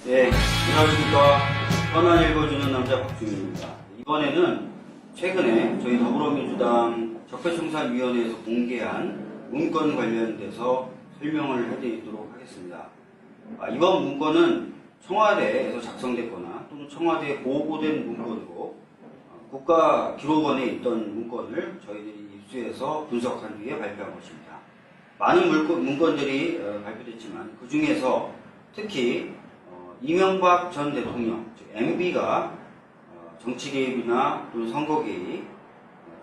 네, 안녕하십니까. 현안 읽어주는 남자 박주민입니다. 이번에는 최근에 저희 더불어민주당 적폐청산위원회에서 공개한 문건 관련돼서 설명을 해드리도록 하겠습니다. 이번 문건은 청와대에서 작성됐거나 또는 청와대에 보고된 문건이고 국가기록원에 있던 문건을 저희들이 입수해서 분석한 뒤에 발표한 것입니다. 많은 문건들이 발표됐지만 그 중에서 특히 이명박 전 대통령, 즉 MB가 정치 개입이나 또는 선거 개입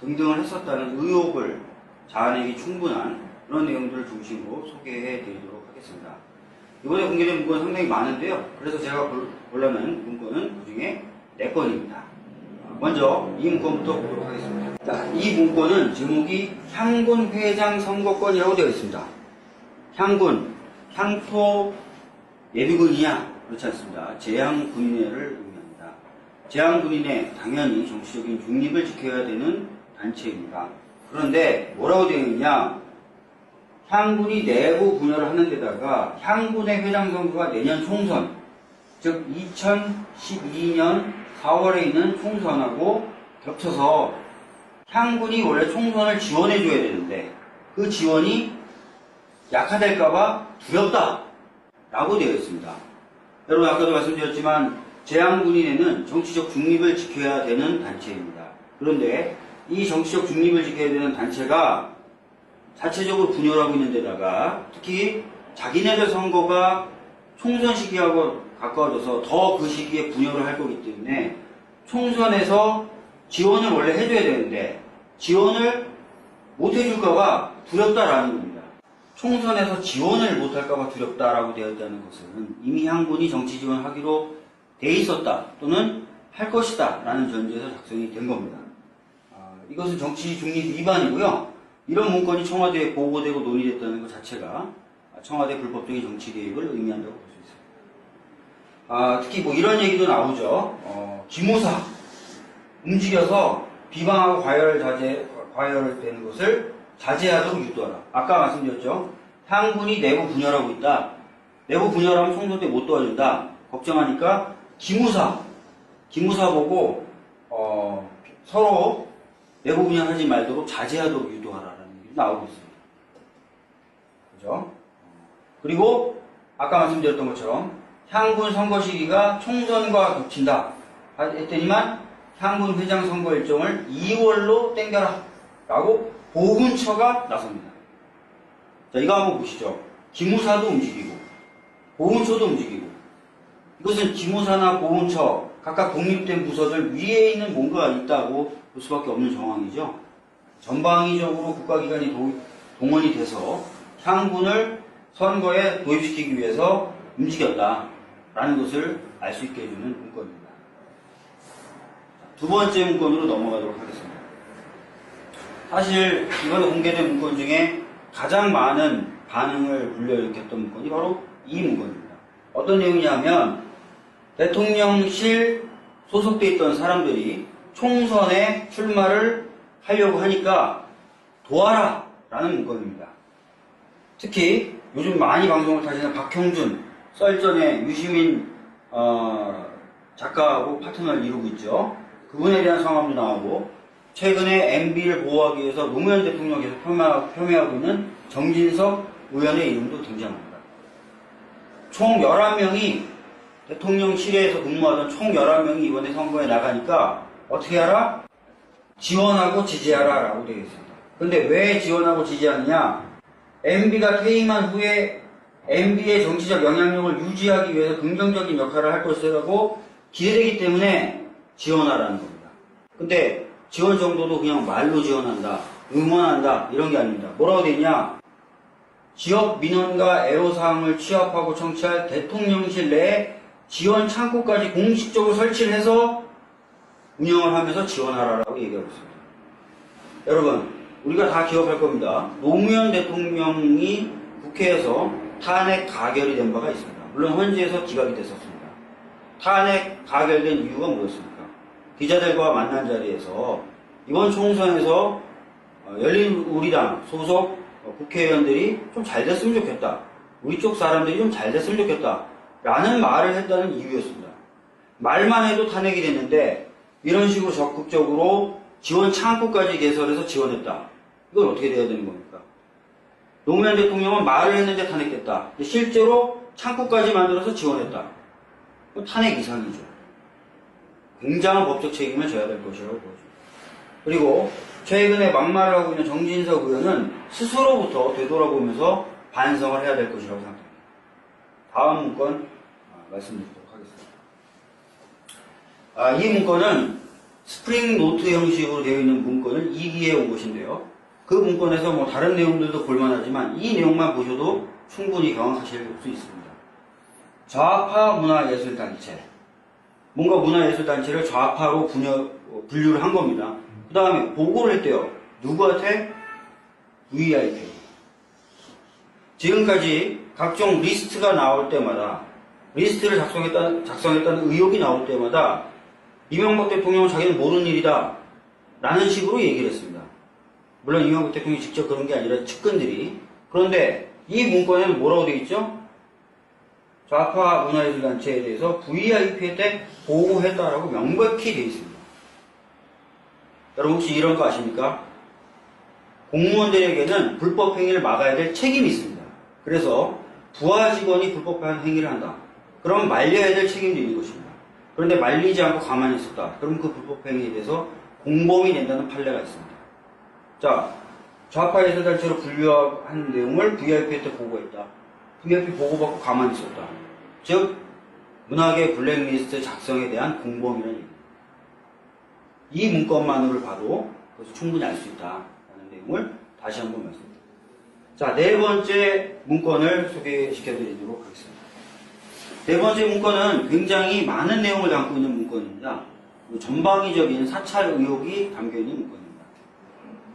등등을 했었다는 의혹을 자아내기 충분한 그런 내용들을 중심으로 소개해 드리도록 하겠습니다. 이번에 공개된 문건은 상당히 많은데요. 그래서 제가 골라낸 문건은 그 중에 4건입니다. 먼저 이 문건부터 보도록 하겠습니다. 자, 이 문건은 제목이 향군 회장 선거권이라고 되어 있습니다. 향군, 향토 예비군이냐? 그렇지 않습니다. 제향군인회를 의미합니다. 제향군인회, 당연히 정치적인 중립을 지켜야 되는 단체입니다. 그런데 뭐라고 되어 있냐? 향군이 내부 분열을 하는 데다가 향군의 회장 선거가 내년 총선, 즉 2012년 4월에 있는 총선하고 겹쳐서 향군이 원래 총선을 지원해줘야 되는데 그 지원이 약화될까봐 두렵다 라고 되어 있습니다. 여러분, 아까도 말씀드렸지만 제향군인회는 정치적 중립을 지켜야 되는 단체입니다. 그런데 이 정치적 중립을 지켜야 되는 단체가 자체적으로 분열하고 있는 데다가 특히 자기네들 선거가 총선 시기하고 가까워져서 더 그 시기에 분열을 할 거기 때문에 총선에서 지원을 원래 해줘야 되는데 지원을 못 해줄까봐 두렵다라는 겁니다. 총선에서 지원을 못할까봐 두렵다라고 되어 있다는 것은 이미 향군이 정치 지원하기로 돼 있었다 또는 할 것이다 라는 전제에서 작성이 된 겁니다. 이것은 정치 중립 위반이고요. 이런 문건이 청와대에 보고되고 논의됐다는 것 자체가 청와대 불법적인 정치 개입을 의미한다고 볼 수 있습니다. 특히 뭐 이런 얘기도 나오죠. 기무사 움직여서 비방하고 과열되는 것을 자제하도록 유도하라. 아까 말씀드렸죠. 향군이 내부 분열하고 있다. 내부 분열하면 총선 때 못 도와준다. 걱정하니까 기무사 보고 서로 내부 분열하지 말도록 자제하도록 유도하라라는 얘기 나오고 있습니다. 그죠? 그리고 아까 말씀드렸던 것처럼 향군 선거 시기가 총선과 겹친다 했더니만 향군 회장 선거 일정을 2월로 땡겨라 라고 보훈처가 나섭니다. 자, 이거 한번 보시죠. 기무사도 움직이고 보훈처도 움직이고 이것은 기무사나 보훈처 각각 독립된 부서들 위에 있는 뭔가가 있다고 볼 수밖에 없는 정황이죠. 전방위적으로 국가기관이 동원이 돼서 향군을 선거에 도입시키기 위해서 움직였다라는 것을 알 수 있게 해주는 문건입니다. 두 번째 문건으로 넘어가도록 하겠습니다. 사실 이번에 공개된 문건 중에 가장 많은 반응을 불러일으켰던 문건이 바로 이 문건입니다. 어떤 내용이냐면 대통령실 소속돼 있던 사람들이 총선에 출마를 하려고 하니까 도와라 라는 문건입니다. 특히 요즘 많이 방송을 타시는 박형준, 썰전의 유시민 작가하고 파트너를 이루고 있죠. 그분에 대한 성함도 나오고 최근에 MB를 보호하기 위해서 노무현 대통령께서 폄훼하고 있는 정진석 의원의 이름도 등장합니다. 총 11명이 대통령실에서 근무하던 총 11명이 이번에 선거에 나가니까 어떻게 하라? 지원하고 지지하라 라고 되어 있습니다. 그런데 왜 지원하고 지지하느냐? MB가 퇴임한 후에 MB의 정치적 영향력을 유지하기 위해서 긍정적인 역할을 할 것이라고 기대되기 때문에 지원하라는 겁니다. 근데 지원 정도도 그냥 말로 지원한다, 응원한다 이런 게 아닙니다. 뭐라고 되어 있냐? 지역 민원과 애로사항을 취합하고 청취할 대통령실 내에 지원 창구까지 공식적으로 설치를 해서 운영을 하면서 지원하라라고 얘기하고 있습니다. 여러분, 우리가 다 기억할 겁니다. 노무현 대통령이 국회에서 탄핵 가결이 된 바가 있습니다. 물론 헌재에서 기각이 됐었습니다. 탄핵 가결된 이유가 뭐였습니까? 기자들과 만난 자리에서 이번 총선에서 열린우리당 소속 국회의원들이 좀 잘 됐으면 좋겠다. 우리 쪽 사람들이 좀 잘 됐으면 좋겠다. 라는 말을 했다는 이유였습니다. 말만 해도 탄핵이 됐는데 이런 식으로 적극적으로 지원 창구까지 개설해서 지원했다. 이건 어떻게 돼야 되는 겁니까? 노무현 대통령은 말을 했는데 탄핵됐다. 실제로 창구까지 만들어서 지원했다. 탄핵 이상이죠. 굉장한 법적 책임을 져야 될 것이라고 보여집니다. 그리고 최근에 막말을 하고 있는 정진석 의원은 스스로부터 되돌아보면서 반성을 해야 될 것이라고 생각합니다. 다음 문건 말씀드리도록 하겠습니다. 이 문건은 스프링 노트 형식으로 되어 있는 문건을 2기에 온 것인데요. 그 문건에서 뭐 다른 내용들도 볼만하지만 이 내용만 보셔도 충분히 경험하실 수 있습니다. 좌파 문화예술단체. 뭔가 문화예술단체를 좌파로 분류를 한 겁니다. 그 다음에 보고를 했대요. 누구한테? VIP. 지금까지 각종 리스트가 나올 때마다, 리스트를 작성했다는 의혹이 나올 때마다 이명박 대통령은 자기는 모르는 일이다 라는 식으로 얘기를 했습니다. 물론 이명박 대통령이 직접 그런 게 아니라 측근들이. 그런데 이 문건에는 뭐라고 되어 있죠? 좌파 문화예술단체에 대해서 VIP 때 보고했다라고 명백히 되어 있습니다. 여러분 혹시 이런 거 아십니까? 공무원들에게는 불법 행위를 막아야 될 책임이 있습니다. 그래서 부하 직원이 불법한 행위를 한다. 그럼 말려야 될 책임도 있는 것입니다. 그런데 말리지 않고 가만히 있었다. 그럼 그 불법 행위에 대해서 공범이 된다는 판례가 있습니다. 자, 좌파 예술단체로 분류한 내용을 VIP 때 보고했다. VIP 보고받고 가만히 있었다. 즉 문학의 블랙리스트 작성에 대한 공범이라는 얘기입니다. 이 문건만으로 봐도 그것을 충분히 알 수 있다는 내용을 다시 한번 말씀드립니다. 자, 네 번째 문건을 소개시켜드리도록 하겠습니다. 네 번째 문건은 굉장히 많은 내용을 담고 있는 문건입니다. 전방위적인 사찰 의혹이 담겨있는 문건입니다.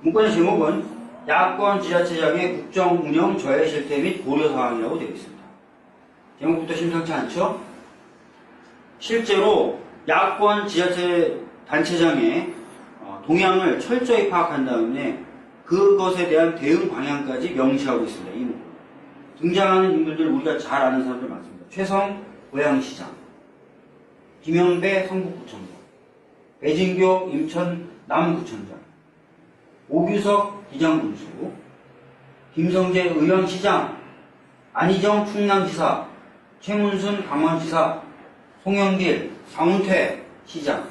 문건의 제목은 야권 지자체장의 국정 운영 저해 실태 및 고려사항이라고 되어 있습니다. 제목부터 심상치 않죠? 실제로 야권 지자체 단체장의 동향을 철저히 파악한 다음에 그것에 대한 대응 방향까지 명시하고 있습니다. 이 문건. 등장하는 인물들 우리가 잘 아는 사람들 많습니다. 최성 고양시장, 김영배 성북구청장, 배진교 인천 남구청장, 오규석 기장군수, 김성재 의왕시장, 안희정 충남지사, 최문순 강원지사, 송영길, 강운태 시장.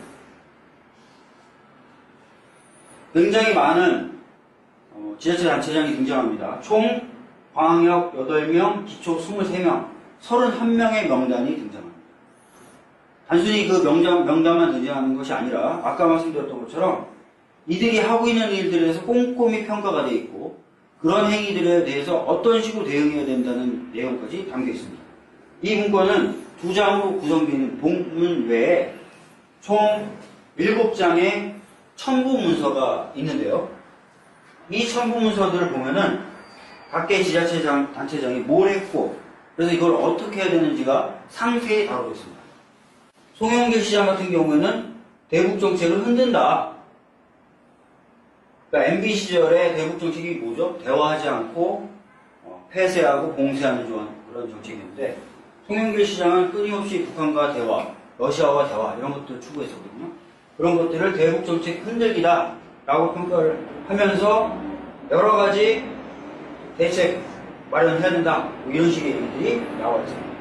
굉장히 많은 지자체 단체장이 등장합니다. 총 광역 8명, 기초 23명, 31명의 명단이 등장합니다. 단순히 그 명단만 등장하는 것이 아니라 아까 말씀드렸던 것처럼 이들이 하고 있는 일들에 대해서 꼼꼼히 평가가 되어 있고 그런 행위들에 대해서 어떤 식으로 대응해야 된다는 내용까지 담겨 있습니다. 이 문건은 2장으로 구성되어 있는 본문 외에 총 7장의 첨부 문서가 있는데요. 이 첨부 문서들을 보면은 각계 지자체 단체장이 뭘 했고 그래서 이걸 어떻게 해야 되는지가 상세히 다루고 있습니다. 송영길 시장 같은 경우에는 대북정책을 흔든다. 그러니까 MB 시절에 대북정책이 뭐죠? 대화하지 않고 폐쇄하고 봉쇄하는 그런 정책이었는데 송영길 시장은 끊임없이 북한과 대화, 러시아와 대화 이런 것들을 추구했었거든요. 그런 것들을 대북정책 흔들기다 라고 평가를 하면서 여러 가지 대책 마련해야 된다 뭐 이런 식의 얘기들이 나와 있습니다.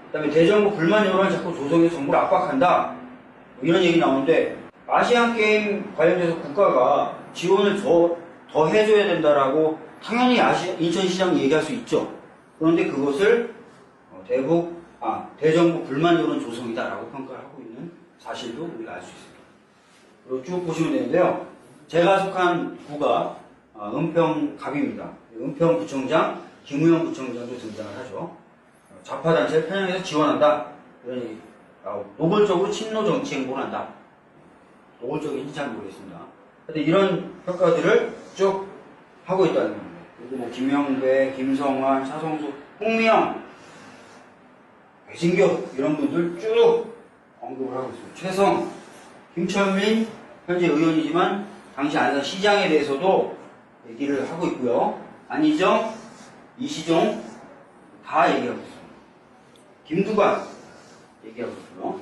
그 다음에 대정부 불만 여론을 자꾸 조성해서 정부를 압박한다 뭐 이런 얘기 나오는데 아시안게임 관련해서 국가가 지원을 더 해줘야 된다라고 당연히 인천시장이 얘기할 수 있죠. 그런데 그것을 대정부 불만 여론 조성이다라고 평가를 하고 있는 사실도 우리가 알 수 있습니다. 그리고 쭉 보시면 되는데요. 제가 속한 구가 은평갑입니다. 은평구청장, 김우영 구청장도 등장을 하죠. 좌파단체를 편향해서 지원한다. 이런 얘기 나오고 노골적으로 친노 정치 행보를 한다. 노골적인지 잘 모르겠습니다. 근데 이런 평가들을 쭉 하고 있다는 겁니다. 그리고 뭐 김영배, 김성환, 차성수, 홍미영, 배진교 이런 분들 쭉 언급을 하고 있습니다. 최성, 김철민 현재 의원이지만 당시 안산 시장에 대해서도 얘기를 하고 있고요. 안희정, 이시종 다 얘기하고 있습니다. 김두관 얘기하고 있고요.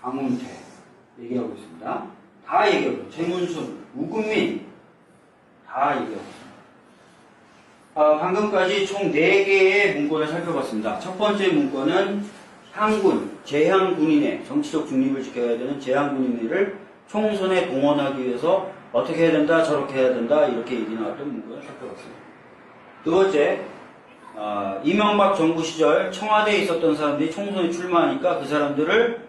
강훈태 얘기하고 있습니다. 다 얘기하고 있습니다. 최문순, 우금민 다 얘기하고 있습니다. 방금까지 총 4개의 문건을 살펴봤습니다. 첫 번째 문건은 향군, 재향군인회, 정치적 중립을 지켜야 되는 재향군인회를 총선에 동원하기 위해서 어떻게 해야 된다, 저렇게 해야 된다, 이렇게 얘기 나왔던 문건을 살펴봤습니다. 두 번째, 이명박 정부 시절 청와대에 있었던 사람들이 총선에 출마하니까 그 사람들을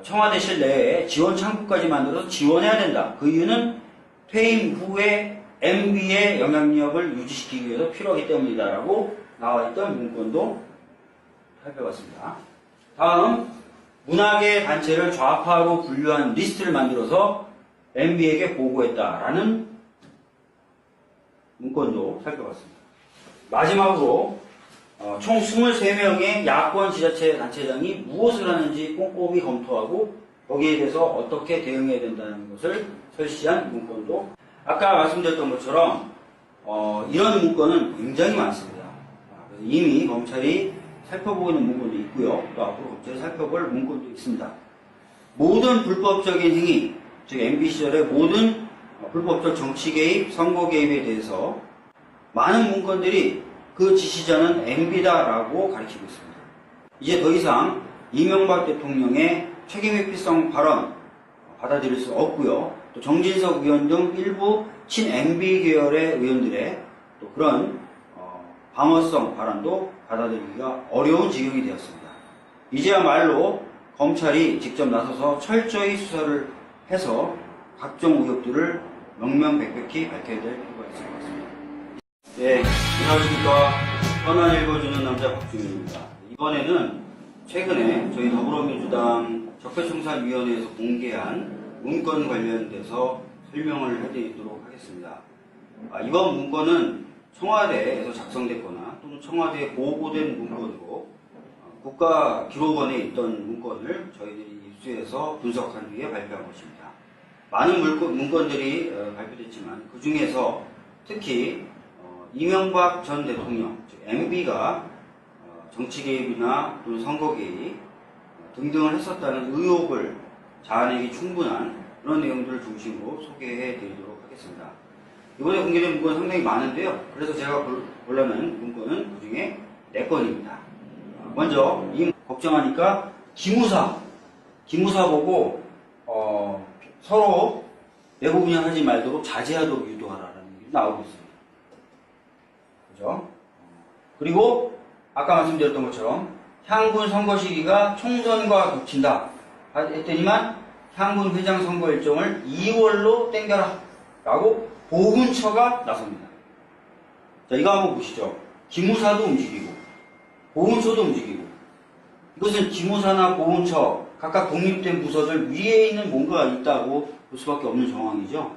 청와대실 내에 지원 창구까지 만들어서 지원해야 된다. 그 이유는 퇴임 후에 MB의 영향력을 유지시키기 위해서 필요하기 때문이다라고 나와있던 문건도 살펴봤습니다. 다음, 문학의 단체를 좌파로 분류한 리스트를 만들어서 MB에게 보고했다라는 문건도 살펴봤습니다. 마지막으로 총 23명의 야권 지자체 단체장이 무엇을 하는지 꼼꼼히 검토하고 거기에 대해서 어떻게 대응해야 된다는 것을 설치한 문건도 아까 말씀드렸던 것처럼 이런 문건은 굉장히 많습니다. 이미 검찰이 살펴보고 있는 문건도 있고요. 또 앞으로 검찰이 살펴볼 문건도 있습니다. 모든 불법적인 행위, 즉 MB 시절의 모든 불법적 정치 개입, 선거 개입에 대해서 많은 문건들이 그 지시자는 MB다라고 가리키고 있습니다. 이제 더 이상 이명박 대통령의 책임회피성 발언 받아들일 수 없고요. 또 정진석 의원 등 일부 친MB 계열의 의원들의 또 그런 방어성 발언도 받아들이기가 어려운 지경이 되었습니다. 이제야말로 검찰이 직접 나서서 철저히 수사를 해서 각종 의혹들을 명명백백히 밝혀야 될 필요가 있을 것 같습니다. 네, 안녕하십니까. 현안 읽어주는 남자 박주민입니다. 이번에는 최근에 저희 더불어민주당 적폐청산위원회에서 공개한 문건 관련돼서 설명을 해드리도록 하겠습니다. 이번 문건은 청와대에서 작성됐거나 또는 청와대에 보고된 문건으로 국가기록원에 있던 문건을 저희들이 입수해서 분석한 뒤에 발표한 것입니다. 많은 문건들이 발표됐지만 그 중에서 특히 이명박 전 대통령, 즉 MB가 정치 개입이나 또는 선거 개입 등등을 했었다는 의혹을 자아내기 충분한 그런 내용들을 중심으로 소개해 드리도록 하겠습니다. 이번에 공개된 문건은 상당히 많은데요. 그래서 제가 골라낸 문건은 그 중에 4건입니다. 먼저, 걱정하니까 기무사 보고 서로 내부 분열하지 말도록 자제하도록 유도하라는 얘기 나오고 있습니다. 그죠? 그리고 아까 말씀드렸던 것처럼 향군 선거 시기가 총선과 겹친다 했더니만 향군 회장 선거 일정을 2월로 땡겨라 라고 보훈처가 나섭니다. 자, 이거 한번 보시죠. 기무사도 움직이고 보훈처도 움직이고 이것은 기무사나 보훈처 각각 독립된 부서들 위에 있는 뭔가가 있다고 볼 수밖에 없는 정황이죠.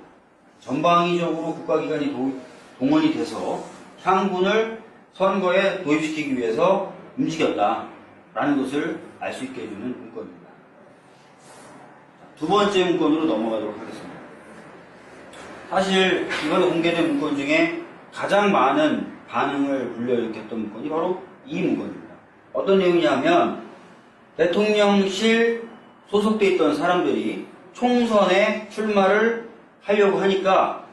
전방위적으로 국가기관이 동원이 돼서 향군을 선거에 도입시키기 위해서 움직였다라는 것을 알 수 있게 해주는 문건입니다. 두 번째 문건으로 넘어가도록 하겠습니다. 사실 이번에 공개된 문건 중에 가장 많은 반응을 불러일으켰던 문건이 바로 이 문건입니다. 어떤 내용이냐면 대통령실 소속돼 있던 사람들이 총선에 출마를 하려고 하니까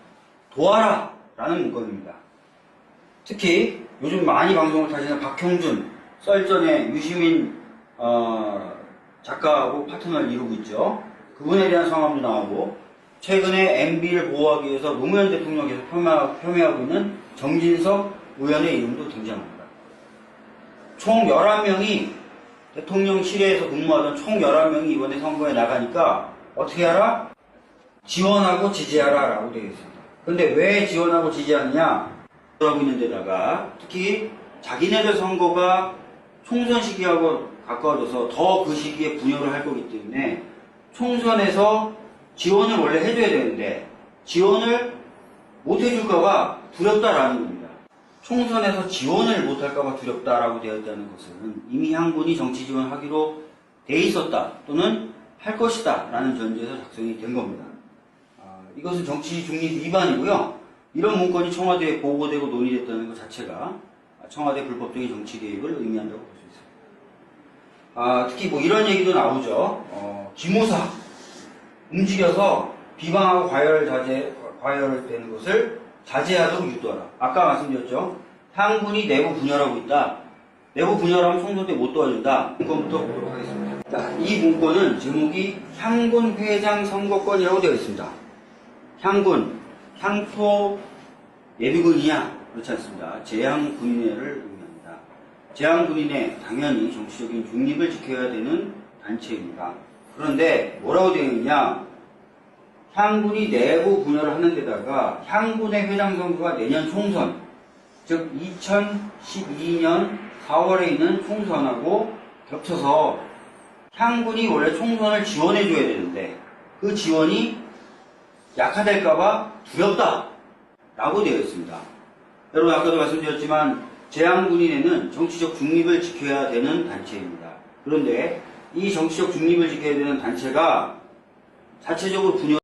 도와라 라는 문건입니다. 특히 요즘 많이 방송을 타시는 박형준, 썰전의 유시민 작가하고 파트너를 이루고 있죠. 그분에 대한 성함도 나오고 최근에 MB를 보호하기 위해서 노무현 대통령께서 폄훼하고 있는 정진석 의원의 이름도 등장합니다. 총 11명이 대통령실에서 근무하던 총 11명이 이번에 선거에 나가니까 어떻게 하라? 지원하고 지지하라 라고 되어 있습니다. 그런데 왜 지원하고 지지하느냐? 하고 있는 데다가 특히 자기네들 선거가 총선 시기하고 가까워져서 더 그 시기에 분열을 할 거기 때문에 총선에서 지원을 원래 해줘야 되는데 지원을 못 해줄까봐 두렵다라는 겁니다. 총선에서 지원을 못할까봐 두렵다라고 되어 있다는 것은 이미 향군이 정치 지원하기로 돼 있었다 또는 할 것이다 라는 전제에서 작성이 된 겁니다. 이것은 정치 중립 위반이고요. 이런 문건이 청와대에 보고되고 논의됐다는 것 자체가 청와대 불법적인 정치 개입을 의미한다고 볼 수 있습니다. 특히 뭐 이런 얘기도 나오죠. 기무사 움직여서 비방하고 과열되는 것을 자제하도록 유도하라. 아까 말씀드렸죠. 향군이 내부 분열하고 있다. 내부 분열하면 총선 때 못 도와준다. 문건부터 보도록 하겠습니다. 자, 이 문건은 제목이 향군 회장 선거권이라고 되어 있습니다. 향군, 향토 예비군이냐? 그렇지 않습니다. 제향군인회를 의미합니다. 제향군인회, 당연히 정치적인 중립을 지켜야 되는 단체입니다. 그런데 뭐라고 되어 있냐? 향군이 내부 분열을 하는 데다가 향군의 회장 선거가 내년 총선, 즉 2012년 4월에 있는 총선하고 겹쳐서 향군이 원래 총선을 지원해줘야 되는데 그 지원이 약화될까봐 두렵다 라고 되어 있습니다. 여러분 아까도 말씀드렸지만 제향군인회는 정치적 중립을 지켜야 되는 단체입니다. 그런데 이 정치적 중립을 지켜야 되는 단체가 자체적으로 분열